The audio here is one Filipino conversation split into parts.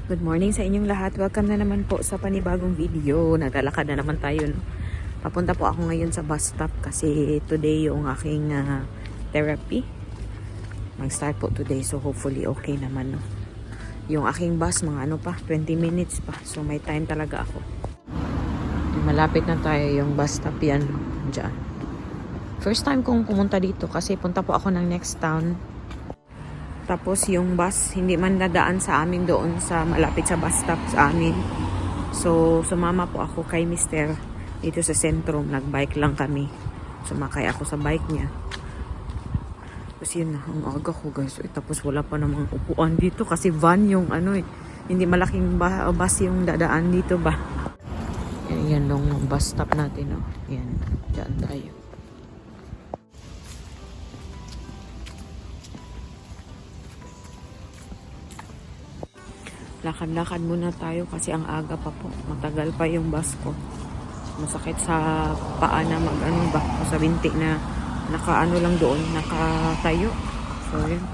Good morning sa inyong lahat. Welcome na naman po sa panibagong video. Naglalakad na naman tayo. No? Papunta po ako ngayon sa bus stop kasi today yung aking therapy. Mag-start po today, so hopefully okay naman. No? Yung aking bus, mga 20 minutes pa. So may time talaga ako. Malapit na tayo yung bus stop yan. No? Diyan. First time kong pumunta dito kasi punta po ako ng next town. Tapos yung bus, hindi man nadaan sa amin doon sa malapit sa bus stop sa amin. So, sumama po ako kay Mister dito sa sentrum. Nagbike lang kami. Sumakay ako sa bike niya. Tapos yun na, ang aga ko guys. Tapos wala pa namang upuan dito kasi van yung hindi malaking bus yung dadaan dito ba. Yan lang yung bus stop natin. Yan, dyan tayo. Lakad-lakad muna tayo kasi ang aga pa po. Matagal pa yung bus ko. Masakit sa paa na o sa binti na nakaano lang doon, nakatayo. So, yun.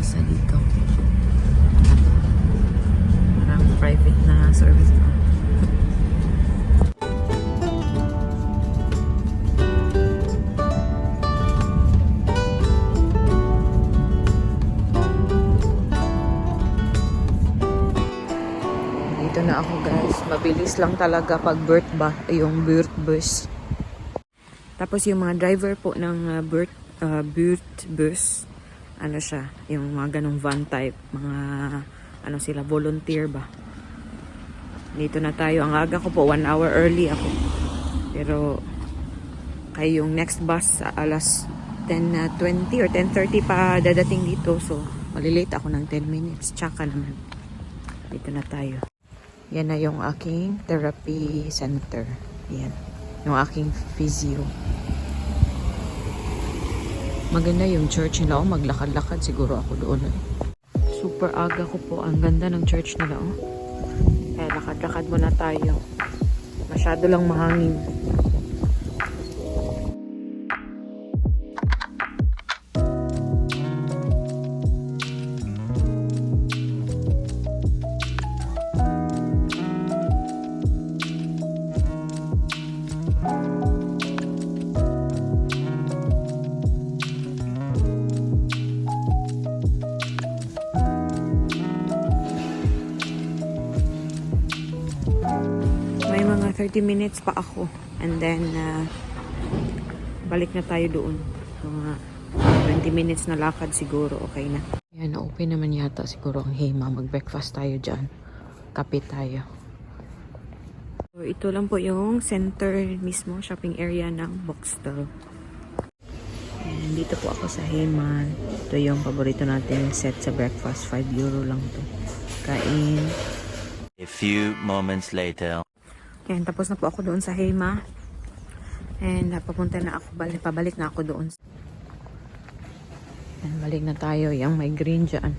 Isa dito. Parang private na service na. Dito na ako guys. Mabilis lang talaga pag yung BERT bus. Tapos yung mga driver po ng BERT bus, siya, yung mga ganong van type, mga sila, volunteer ba. Dito na tayo. Ang aga ko po, 1 hour early ako. Pero kay yung next bus alas 10:20 or 10:30 pa dadating dito. So, malilate ako ng 10 minutes. Tsaka naman. Dito na tayo. Yan na yung aking therapy center. Yan. Yung aking physio. Maganda yung church nila. Maglakad-lakad siguro ako doon. Super aga ko po. Ang ganda ng church nila. Kaya lakad-lakad muna tayo. Masyado lang mahangin. May mga 30 minutes pa ako. And then, balik na tayo doon. Mga 20 minutes na lakad siguro. Okay na. Yan, open naman yata siguro ang Hema. Mag-breakfast tayo dyan. Kape tayo. So, ito lang po yung center mismo. Shopping area ng Boxtel. And dito po ako sa Hema. Ito yung paborito natin set sa breakfast. 5 euro lang to. Kain. A few moments later. Yan, tapos na po ako doon sa Hema. And papunta na ako, pabalik na ako doon. Yan, balik na tayo. Yung may green dyan.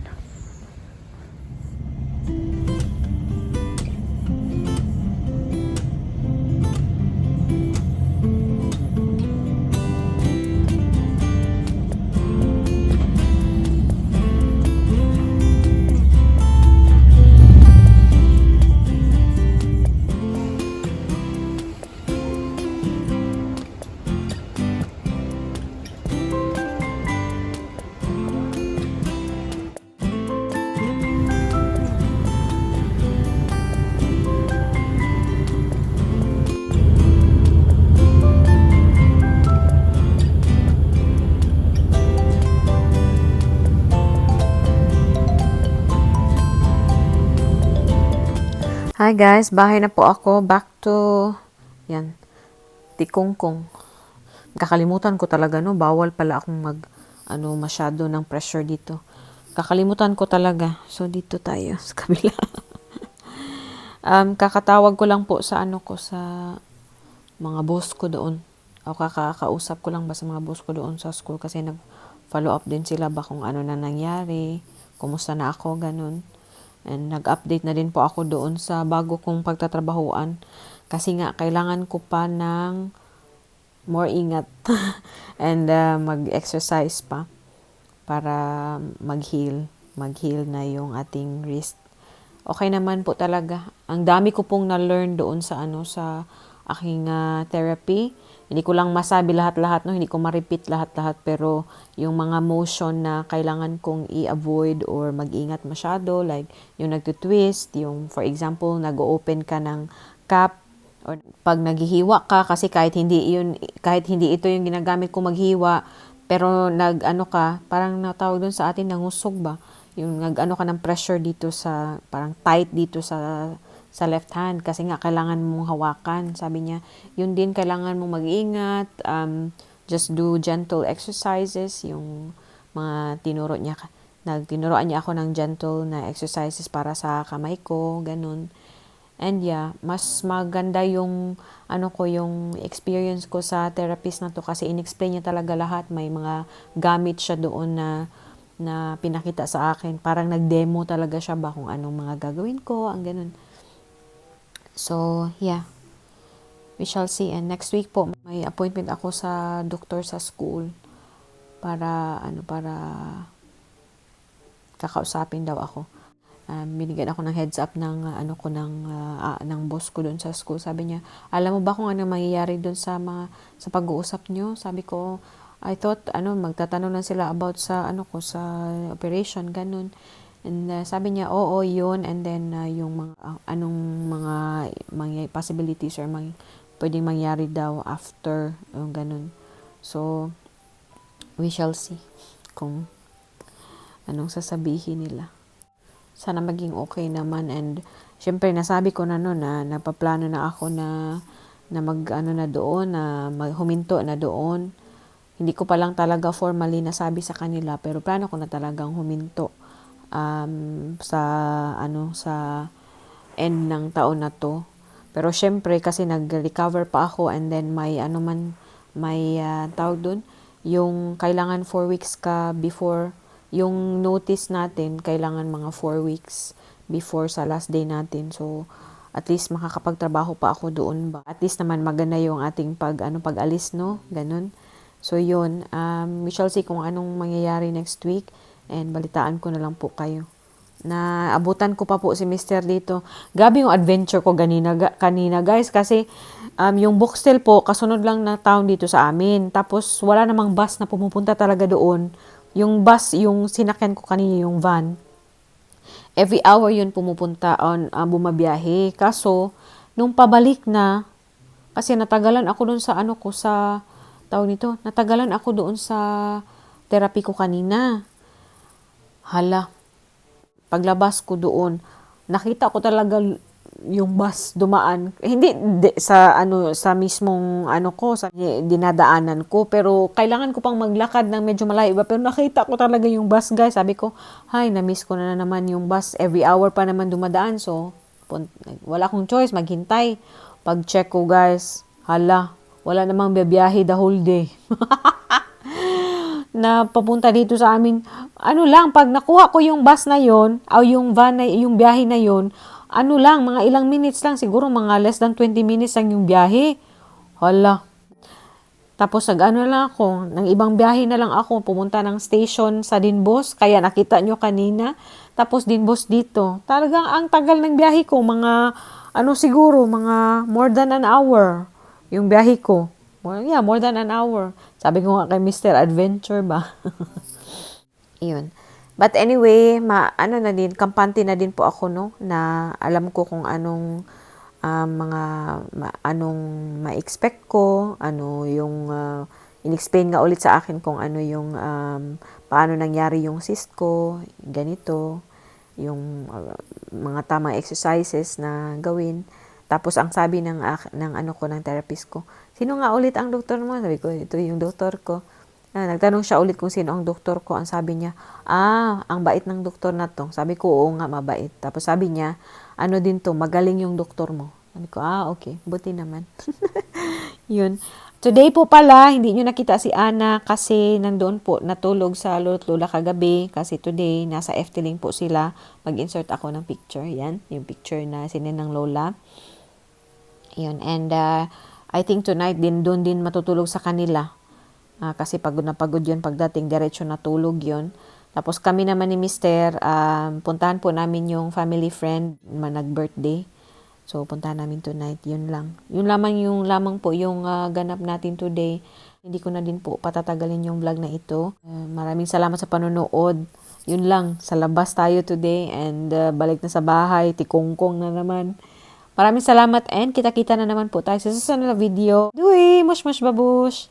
Hi guys, bahay na po ako. Back to, yan, Tikongkong. Kakalimutan ko talaga, no? Bawal pala akong masyado ng pressure dito. Kakalimutan ko talaga. So, dito tayo sa kabila. Kakatawag ko lang po sa ano ko, sa mga boss ko doon. O kakakausap ko lang ba sa mga boss ko doon sa school kasi nag-follow up din sila ba kung ano na nangyari, kumusta na ako, ganun. And nag-update na din po ako doon sa bago kong pagtatrabahuan kasi nga kailangan ko pa ng more ingat and mag-exercise pa para mag-heal na yung ating wrist. Okay naman po talaga. Ang dami ko pong na-learn doon sa sa aking therapy. Hindi ko lang masabi lahat-lahat, no, hindi ko ma-repeat lahat-lahat, pero yung mga motion na kailangan kong i-avoid or mag-ingat masyado, like yung nagtutwist, yung for example, nag-open ka ng cup or pag naghihiwa ka kasi kahit hindi ito yung ginagamit ko maghiwa, pero nag-ano ka, parang natawag doon sa atin nangusog ba? Yung nag-ano ka ng pressure dito sa, parang tight dito sa left hand kasi nga kailangan mong hawakan. Sabi niya, yun din kailangan mong mag-ingat, just do gentle exercises, yung mga tinuroan niya ako ng gentle na exercises para sa kamay ko, ganun. And yeah, mas maganda yung yung experience ko sa therapist na to kasi inexplain niya talaga lahat. May mga gamit siya doon na pinakita sa akin. Parang nag-demo talaga siya ba kung anong mga gagawin ko, ang ganun. So, yeah. We shall see. And next week po, may appointment ako sa doktor sa school para para kakausapin daw ako. Binigyan ako ng heads up ng ng boss ko doon sa school. Sabi niya, alam mo ba kung ano mangyayari doon sa pag-uusap niyo? Sabi ko, I thought magtatanong lang sila about sa sa operation ganun. And sabi niya, oo, yun. And then yung mga mga possibilities or pwedeng mangyari daw after yung ganun. So we shall see kung anong sasabihin nila. Sana maging okay naman, and syempre nasabi ko na noon na napaplano na ako na na doon, na huminto na doon. Hindi ko pa lang talaga formally nasabi sa kanila, pero plano ko na talagang huminto sa sa end ng taon na to. Pero syempre kasi nag-recover pa ako, and then may tawag doon, yung kailangan 4 weeks ka before yung notice natin, kailangan mga 4 weeks before sa last day natin. So, at least makakapagtrabaho pa ako doon ba. At least naman maganda yung ating pag-alis, no? Ganun. So, yun. We shall see kung anong mangyayari next week. And balitaan ko na lang po kayo. Na abutan ko pa po si Mr. dito. Grabe yung adventure ko kanina guys. Kasi yung Boxtel po, kasunod lang na town dito sa amin. Tapos, wala namang bus na pumupunta talaga doon. Yung bus, yung sinakyan ko kanina, yung van, every hour yun pumupunta bumabiyahe. Kaso, nung pabalik na, kasi natagalan ako doon sa natagalan ako doon sa therapy ko kanina. Hala, paglabas ko doon, nakita ko talaga yung bus dumaan, hindi sa mismong sa dinadaanan ko, pero kailangan ko pang maglakad ng medyo malayo iba, pero nakita ko talaga yung bus guys. Sabi ko, hay, na-miss ko na naman yung bus, every hour pa naman dumadaan, so wala akong choice, maghintay. Pag check ko guys, hala, wala namang biyahe the whole day. Na papunta dito sa amin, pag nakuha ko yung bus na yon, o yung van na, yung biyahe na yon, mga ilang minutes lang, siguro mga less than 20 minutes lang yung biyahe. Hala. Tapos lang ako, ng ibang biyahe na lang ako, pumunta ng station sa Dinbos, kaya nakita nyo kanina. Tapos Dinbos dito. Talagang ang tagal ng biyahe ko, mga siguro, mga more than an hour yung biyahe ko. More than an hour. Sabi ko nga kay Mr. Adventure ba? Iyon. But anyway, kampante na din po ako, no, na alam ko kung anong anong ma-expect ko, yung in-explain nga ulit sa akin kung yung paano nangyari yung cyst ko, ganito, yung mga tamang exercises na gawin. Tapos ang sabi ng therapist ko, sino nga ulit ang doktor mo? Sabi ko, ito yung doktor ko. Nagtanong siya ulit kung sino ang doktor ko. Ang sabi niya, ang bait ng doktor na to. Sabi ko, oo nga, mabait. Tapos sabi niya, ano din to, magaling yung doktor mo. Sabi ko, okay, buti naman. Yun. Today po pala, hindi nyo nakita si Ana kasi nandoon po natulog sa lolo't lola kagabi. Kasi today, nasa FT-Link po sila. Mag-insert ako ng picture. Yan, yung picture na sinin ng lola. Yun. And I think tonight din, doon din matutulog sa kanila. Kasi pagod na pagod yun pagdating, diretso natulog yun. Tapos kami naman ni Mister, puntahan po namin yung family friend na nag-birthday. So, puntahan namin tonight. Yun lang. Yun lamang po yung ganap natin today. Hindi ko na din po patatagalin yung vlog na ito. Maraming salamat sa panonood. Yun lang. Sa labas tayo today and balik na sa bahay. Tikongkong na naman. Maraming salamat and kita-kita na naman po tayo sa susunod na video. Doei! Mush mush babush!